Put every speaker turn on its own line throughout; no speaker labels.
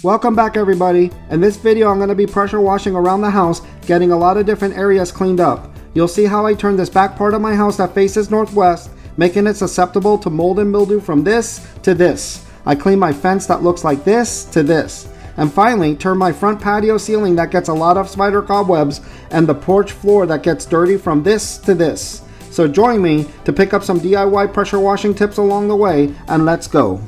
Welcome back everybody. In this video I'm going to be pressure washing around the house, getting a lot of different areas cleaned up. You'll see how I turn this back part of my house that faces northwest, making it susceptible to mold and mildew from this to this. I clean my fence that looks like this to this. And finally, turn my front patio ceiling that gets a lot of spider cobwebs and the porch floor that gets dirty from this to this. So join me to pick up some DIY pressure washing tips along the way, and let's go.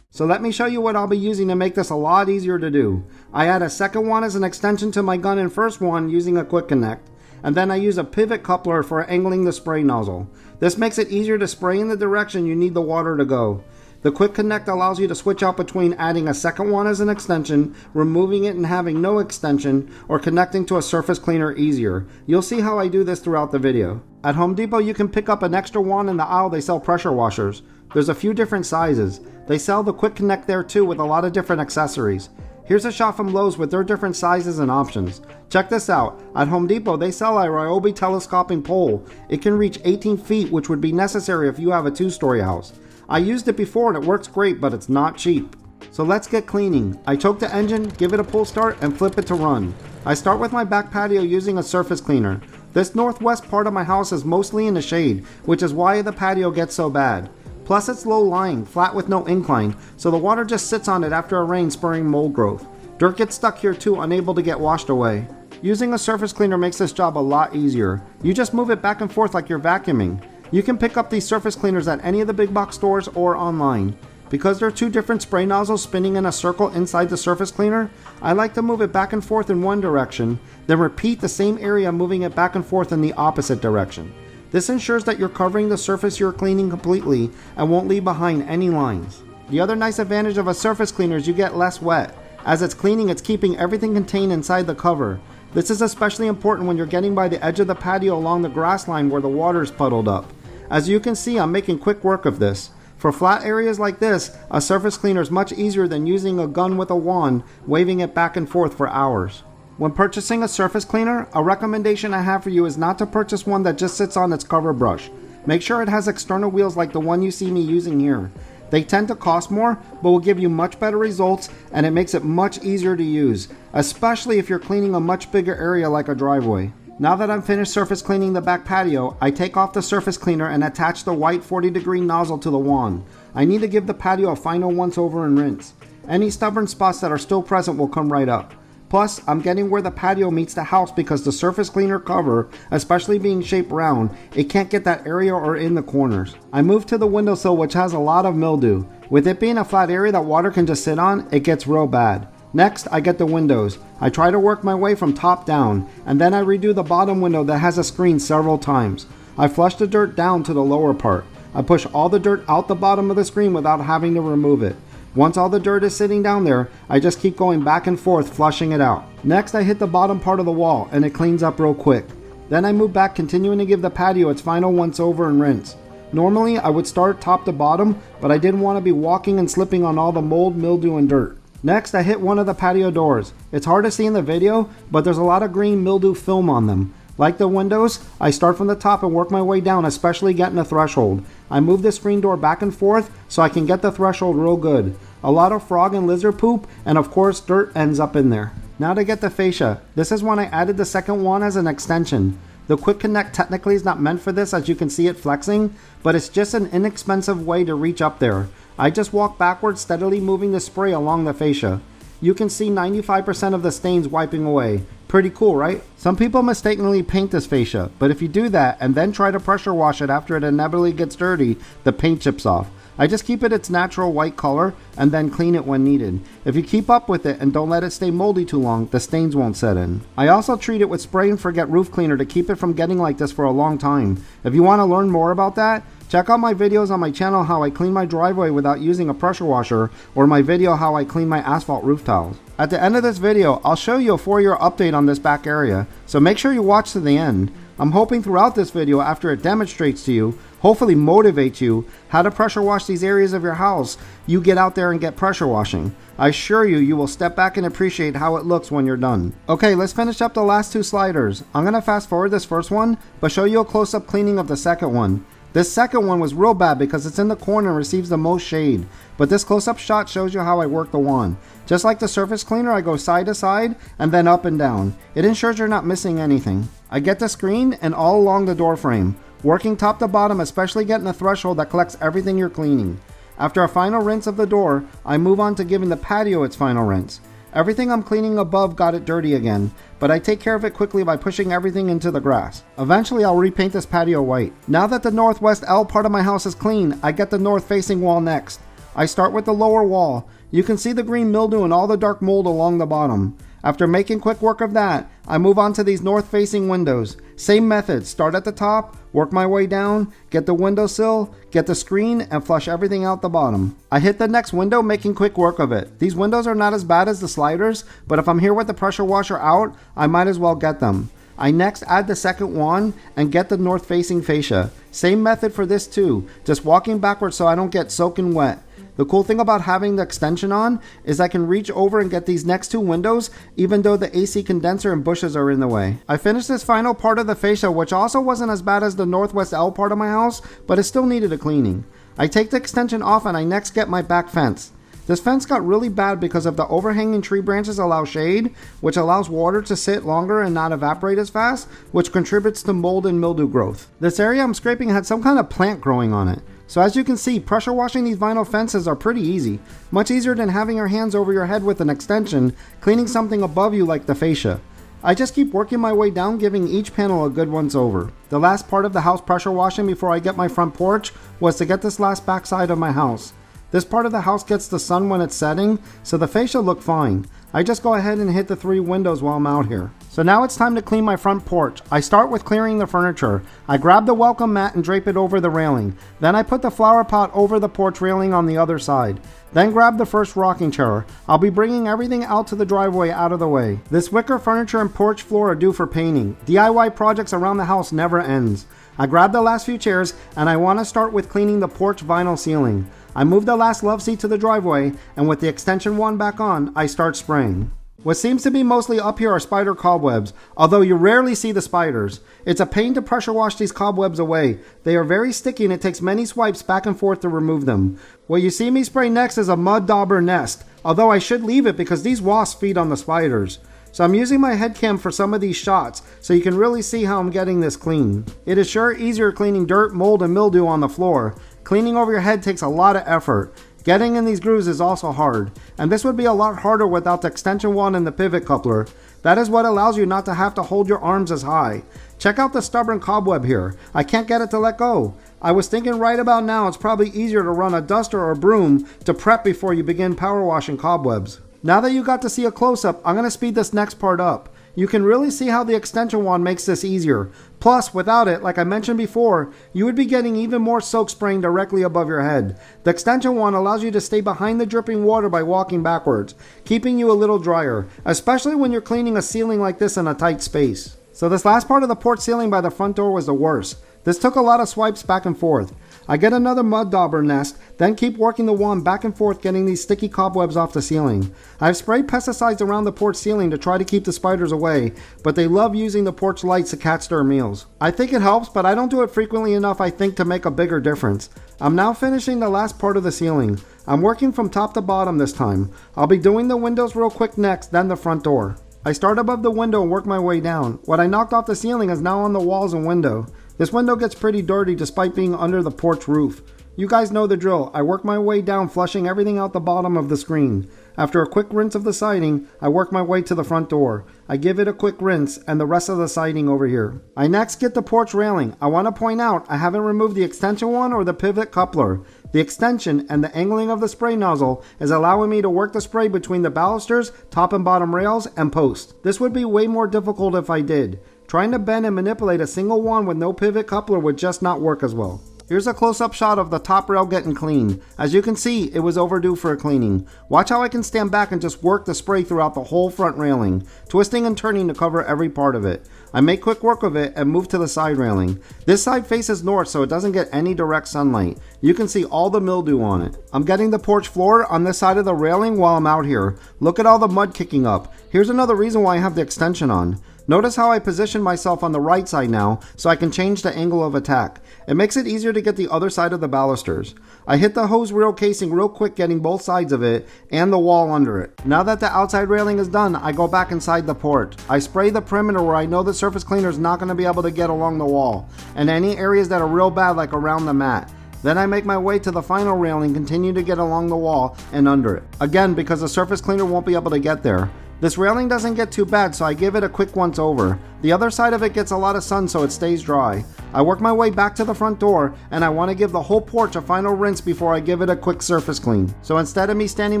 So let me show you what I'll be using to make this a lot easier to do. I add a second one as an extension to my gun and first one using a quick connect, and then I use a pivot coupler for angling the spray nozzle. This makes it easier to spray in the direction you need the water to go. The quick connect allows you to switch out between adding a second one as an extension, removing it and having no extension, or connecting to a surface cleaner easier. You'll see how I do this throughout the video. At Home Depot you can pick up an extra wand in the aisle. They sell pressure washers. There's a few different sizes. They sell the quick connect there too with a lot of different accessories. Here's a shot from Lowe's with their different sizes and options. Check this out. At Home Depot they sell a Ryobi telescoping pole. It can reach 18 feet, which would be necessary if you have a 2-story house. I used it before and it works great, but it's not cheap. So let's get cleaning. I choke the engine, give it a pull start, and flip it to run. I start with my back patio using a surface cleaner. This northwest part of my house is mostly in the shade, which is why the patio gets so bad. Plus it's low lying, flat with no incline, so the water just sits on it after a rain, spurring mold growth. Dirt gets stuck here too, unable to get washed away. Using a surface cleaner makes this job a lot easier. You just move it back and forth like you're vacuuming. You can pick up these surface cleaners at any of the big box stores or online. Because there are two different spray nozzles spinning in a circle inside the surface cleaner, I like to move it back and forth in one direction, then repeat the same area moving it back and forth in the opposite direction. This ensures that you're covering the surface you're cleaning completely and won't leave behind any lines. The other nice advantage of a surface cleaner is you get less wet. As it's cleaning, it's keeping everything contained inside the cover. This is especially important when you're getting by the edge of the patio along the grass line where the water is puddled up. As you can see, I'm making quick work of this. For flat areas like this, a surface cleaner is much easier than using a gun with a wand, waving it back and forth for hours. When purchasing a surface cleaner, a recommendation I have for you is not to purchase one that just sits on its cover brush. Make sure it has external wheels like the one you see me using here. They tend to cost more, but will give you much better results, and it makes it much easier to use, especially if you're cleaning a much bigger area like a driveway. Now that I'm finished surface cleaning the back patio, I take off the surface cleaner and attach the white 40-degree nozzle to the wand. I need to give the patio a final once over and rinse. Any stubborn spots that are still present will come right up. Plus, I'm getting where the patio meets the house because the surface cleaner cover, especially being shaped round, it can't get that area or in the corners. I move to the windowsill, which has a lot of mildew. With it being a flat area that water can just sit on, it gets real bad. Next, I get the windows. I try to work my way from top down, and then I redo the bottom window that has a screen several times. I flush the dirt down to the lower part. I push all the dirt out the bottom of the screen without having to remove it. Once all the dirt is sitting down there, I just keep going back and forth flushing it out. Next, I hit the bottom part of the wall and it cleans up real quick. Then I move back, continuing to give the patio its final once over and rinse. Normally, I would start top to bottom, but I didn't want to be walking and slipping on all the mold, mildew, and dirt. Next, I hit one of the patio doors. It's hard to see in the video, but there's a lot of green mildew film on them. Like the windows, I start from the top and work my way down, especially getting the threshold. I move the screen door back and forth so I can get the threshold real good. A lot of frog and lizard poop, and of course dirt ends up in there. Now to get the fascia. This is when I added the second one as an extension. The quick connect technically is not meant for this, as you can see it flexing, but it's just an inexpensive way to reach up there. I just walk backwards, steadily moving the spray along the fascia. You can see 95% of the stains wiping away. Pretty cool, right? Some people mistakenly paint this fascia, but if you do that and then try to pressure wash it after it inevitably gets dirty, the paint chips off. I just keep it its natural white color and then clean it when needed. If you keep up with it and don't let it stay moldy too long, the stains won't set in. I also treat it with spray and forget roof cleaner to keep it from getting like this for a long time. If you want to learn more about that, check out my videos on my channel how I clean my driveway without using a pressure washer, or my video how I clean my asphalt roof tiles. At the end of this video, I'll show you a 4-year update on this back area, so make sure you watch to the end. I'm hoping throughout this video, after it demonstrates to you, hopefully motivate you how to pressure wash these areas of your house you get out there and get pressure washing. I assure you, you will step back and appreciate how it looks when you're done. Okay, let's finish up the last two sliders. I'm going to fast forward this first one, but show you a close-up cleaning of the second one. This second one was real bad because it's in the corner and receives the most shade, but this close-up shot shows you how I work the wand. Just like the surface cleaner, I go side to side and then up and down. It ensures you're not missing anything. I get the screen and all along the door frame, working top to bottom, especially getting a threshold that collects everything you're cleaning. After a final rinse of the door, I move on to giving the patio its final rinse. Everything I'm cleaning above got it dirty again, but I take care of it quickly by pushing everything into the grass. Eventually I'll repaint this patio white. Now that the northwest L part of my house is clean, I get the north facing wall next. I start with the lower wall. You can see the green mildew and all the dark mold along the bottom. After making quick work of that, I move on to these north-facing windows. Same method, start at the top, work my way down, get the windowsill, get the screen, and flush everything out the bottom. I hit the next window, making quick work of it. These windows are not as bad as the sliders, but if I'm here with the pressure washer out, I might as well get them. I next add the second wand and get the north-facing fascia. Same method for this too, just walking backwards so I don't get soaking wet. The cool thing about having the extension on is I can reach over and get these next two windows even though the AC condenser and bushes are in the way. I finished this final part of the fascia, which also wasn't as bad as the northwest L part of my house, but it still needed a cleaning. I take the extension off and I next get my back fence. This fence got really bad because of the overhanging tree branches allow shade, which allows water to sit longer and not evaporate as fast, which contributes to mold and mildew growth. This area I'm scraping had some kind of plant growing on it. So as you can see, pressure washing these vinyl fences are pretty easy. Much easier than having your hands over your head with an extension, cleaning something above you like the fascia. I just keep working my way down, giving each panel a good once over. The last part of the house pressure washing before I get my front porch was to get this last backside of my house. This part of the house gets the sun when it's setting, so the fascia look fine. I just go ahead and hit the 3 windows while I'm out here. So now it's time to clean my front porch. I start with clearing the furniture. I grab the welcome mat and drape it over the railing. Then I put the flower pot over the porch railing on the other side. Then grab the first rocking chair. I'll be bringing everything out to the driveway out of the way. This wicker furniture and porch floor are due for painting. DIY projects around the house never ends. I grab the last few chairs and I want to start with cleaning the porch vinyl ceiling. I move the last love seat to the driveway, and with the extension wand back on, I start spraying. What seems to be mostly up here are spider cobwebs, although you rarely see the spiders. It's a pain to pressure wash these cobwebs away. They are very sticky and it takes many swipes back and forth to remove them. What you see me spray next is a mud dauber nest, although I should leave it because these wasps feed on the spiders. So I'm using my head cam for some of these shots so you can really see how I'm getting this clean. It is sure easier cleaning dirt, mold, and mildew on the floor. Cleaning over your head takes a lot of effort. Getting in these grooves is also hard, and this would be a lot harder without the extension wand and the pivot coupler. That is what allows you not to have to hold your arms as high. Check out the stubborn cobweb here. I can't get it to let go. I was thinking right about now it's probably easier to run a duster or broom to prep before you begin power washing cobwebs. Now that you got to see a close-up, I'm going to speed this next part up. You can really see how the extension wand makes this easier. Plus, without it, like I mentioned before, you would be getting even more soak spraying directly above your head. The extension wand allows you to stay behind the dripping water by walking backwards, keeping you a little drier, especially when you're cleaning a ceiling like this in a tight space. So this last part of the porch ceiling by the front door was the worst. This took a lot of swipes back and forth. I get another mud dauber nest, then keep working the wand back and forth getting these sticky cobwebs off the ceiling. I've sprayed pesticides around the porch ceiling to try to keep the spiders away, but they love using the porch lights to catch their meals. I think it helps, but I don't do it frequently enough I think to make a bigger difference. I'm now finishing the last part of the ceiling. I'm working from top to bottom this time. I'll be doing the windows real quick next, then the front door. I start above the window and work my way down. What I knocked off the ceiling is now on the walls and window. This window gets pretty dirty despite being under the porch roof. You guys know the drill. I work my way down, flushing everything out the bottom of the screen. After a quick rinse of the siding, I work my way to the front door. I give it a quick rinse and the rest of the siding over here. I next get the porch railing. I want to point out I haven't removed the extension one or the pivot coupler. The extension and the angling of the spray nozzle is allowing me to work the spray between the balusters, top and bottom rails, and post. This would be way more difficult if I did. Trying to bend and manipulate a single wand with no pivot coupler would just not work as well. Here's a close-up shot of the top rail getting clean. As you can see, it was overdue for a cleaning. Watch how I can stand back and just work the spray throughout the whole front railing, twisting and turning to cover every part of it. I make quick work of it and move to the side railing. This side faces north so it doesn't get any direct sunlight. You can see all the mildew on it. I'm getting the porch floor on this side of the railing while I'm out here. Look at all the mud kicking up. Here's another reason why I have the extension on. Notice how I position myself on the right side now so I can change the angle of attack. It makes it easier to get the other side of the balusters. I hit the hose reel casing real quick, getting both sides of it and the wall under it. Now that the outside railing is done, I go back inside the porch. I spray the perimeter where I know the surface cleaner is not going to be able to get along the wall, and any areas that are real bad like around the mat. Then I make my way to the final railing, continue to get along the wall and under it. Again, because the surface cleaner won't be able to get there. This railing doesn't get too bad, so I give it a quick once over. The other side of it gets a lot of sun so it stays dry. I work my way back to the front door, and I want to give the whole porch a final rinse before I give it a quick surface clean. So instead of me standing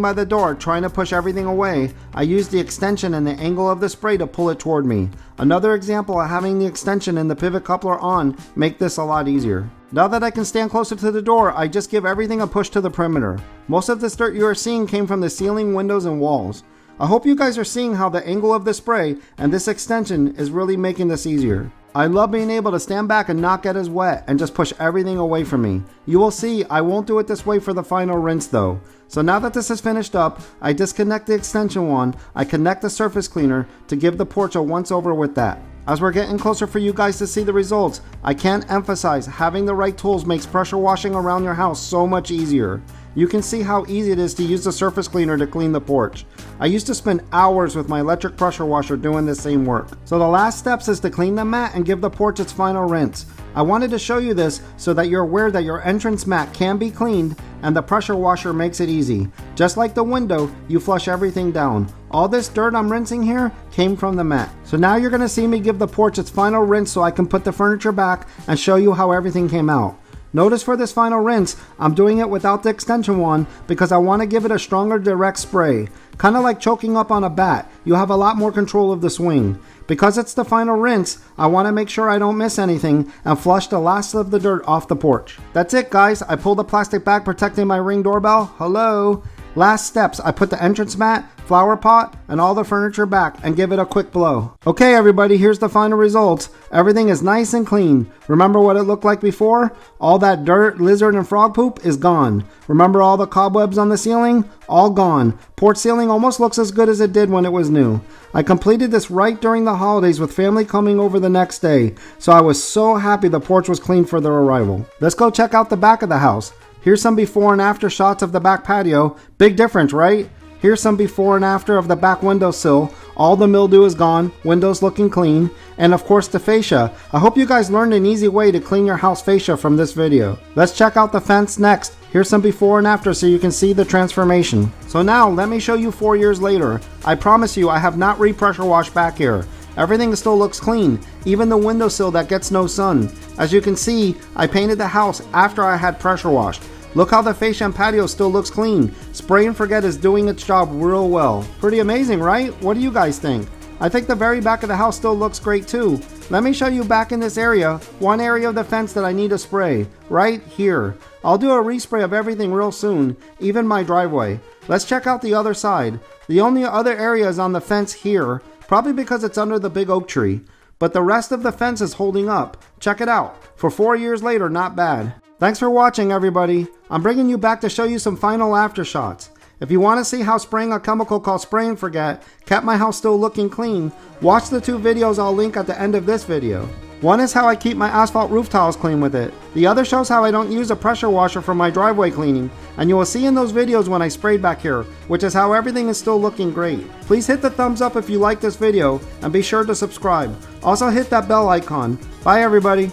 by the door trying to push everything away, I use the extension and the angle of the spray to pull it toward me. Another example of having the extension and the pivot coupler on make this a lot easier. Now that I can stand closer to the door, I just give everything a push to the perimeter. Most of this dirt you are seeing came from the ceiling, windows, and walls. I hope you guys are seeing how the angle of the spray and this extension is really making this easier. I love being able to stand back and not get as wet and just push everything away from me. You will see I won't do it this way for the final rinse though. So now that this is finished up, I disconnect the extension one, I connect the surface cleaner to give the porch a once over with that. As we're getting closer for you guys to see the results, I can't emphasize having the right tools makes pressure washing around your house so much easier. You can see how easy it is to use the surface cleaner to clean the porch. I used to spend hours with my electric pressure washer doing the same work. So the last steps is to clean the mat and give the porch its final rinse. I wanted to show you this so that you're aware that your entrance mat can be cleaned and the pressure washer makes it easy. Just like the window, you flush everything down. All this dirt I'm rinsing here came from the mat. So now you're going to see me give the porch its final rinse so I can put the furniture back and show you how everything came out. Notice for this final rinse, I'm doing it without the extension one because I want to give it a stronger direct spray. Kind of like choking up on a bat, you have a lot more control of the swing. Because it's the final rinse, I want to make sure I don't miss anything and flush the last of the dirt off the porch. That's it guys, I pulled the plastic bag protecting my Ring doorbell. Hello? Last steps, I put the entrance mat, flower pot, and all the furniture back and give it a quick blow. Okay everybody, here's the final results. Everything is nice and clean. Remember what it looked like before? All that dirt, lizard, and frog poop is gone. Remember all the cobwebs on the ceiling? All gone. Porch ceiling almost looks as good as it did when it was new. I completed this right during the holidays with family coming over the next day, so I was so happy the porch was clean for their arrival. Let's go check out the back of the house. Here's some before and after shots of the back patio. Big difference, right? Here's some before and after of the back windowsill. All the mildew is gone, windows looking clean, and of course the fascia. I hope you guys learned an easy way to clean your house fascia from this video. Let's check out the fence next. Here's some before and after so you can see the transformation. So now let me show you 4 years later. I promise you I have not re-pressure washed back here. Everything still looks clean, even the windowsill that gets no sun. As you can see, I painted the house after I had pressure washed. Look how the fascia and patio still looks clean. Spray and forget is doing its job real well. Pretty amazing, right? What do you guys think? I think the very back of the house still looks great too. Let me show you back in this area, one area of the fence that I need to spray, right here. I'll do a respray of everything real soon, even my driveway. Let's check out the other side. The only other area is on the fence here, probably because it's under the big oak tree. But the rest of the fence is holding up. Check it out. For 4 years later, not bad. Thanks for watching everybody. I'm bringing you back to show you some final after shots. If you want to see how spraying a chemical called Spray and Forget kept my house still looking clean, watch the 2 videos I'll link at the end of this video. One is how I keep my asphalt roof tiles clean with it. The other shows how I don't use a pressure washer for my driveway cleaning, and you will see in those videos when I sprayed back here, which is how everything is still looking great. Please hit the thumbs up if you like this video, and be sure to subscribe. Also hit that bell icon. Bye everybody.